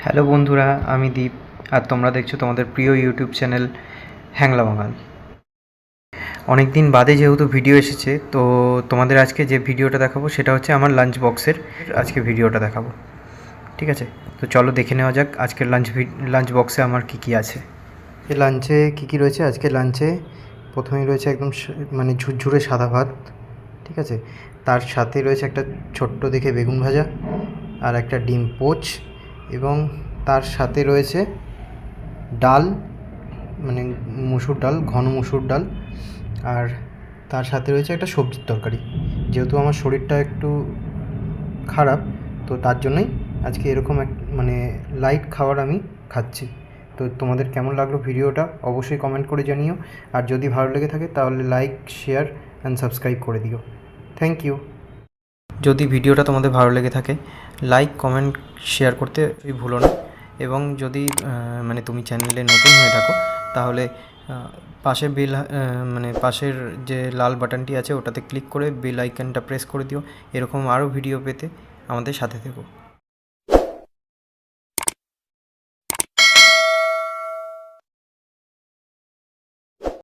Hello বন্ধুরা, আমি দীপ আর তোমরা দেখছো তোমাদের প্রিয় ইউটিউব চ্যানেল হ্যাংলা বাঙাল। অনেক দিন বাদে যেহেতু ভিডিও এসেছে, তো তোমাদের আজকে যে ভিডিওটা দেখাবো সেটা হচ্ছে আমার লাঞ্চ বক্সের আজকে ভিডিওটা দেখাবো। ঠিক আছে, তো চলো দেখে নেওয়া যাক আজকের লাঞ্চ বক্সে আমার কি কি আছে। এই লাঞ্চে কি কি রয়েছে? আজকে লাঞ্চে প্রথমেই রয়েছে একদম মানে ঝুরঝুরে সাদা ভাত। ঠিক আছে, তার সাথে রয়েছে একটা ছোট্ট দেখে বেগুন ভাজা আর একটা ডিম পোচ, এবং তার সাথে রয়েছে ডাল, মানে মুসুর ডাল, ঘন মুসুর ডাল, আর তার সাথে রয়েছে একটা সবজির তরকারি। যেহেতু আমার শরীরটা একটু খারাপ, তো তার জন্যই আজকে এরকম মানে লাইট খাবার আমি খাচ্ছি। তো তোমাদের কেমন লাগলো ভিডিওটা অবশ্যই কমেন্ট করে জানিও, আর যদি ভালো লেগে থাকে তাহলে লাইক, শেয়ার অ্যান্ড সাবস্ক্রাইব করে দিও। Thank you. যদি ভিডিওটা তোমাদের ভালো লেগে থাকে, লাইক, কমেন্ট, শেয়ার করতে ভুলো না। এবং যদি মানে তুমি চ্যানেলে নতুন হয়ে থাকো, তাহলে পাশে মানে পাশের যে লাল বাটনটি আছে ওটাতে ক্লিক করে বেল আইকনটা প্রেস করে দিও। এরকম আরও ভিডিও পেতে আমাদের সাথে থেকো।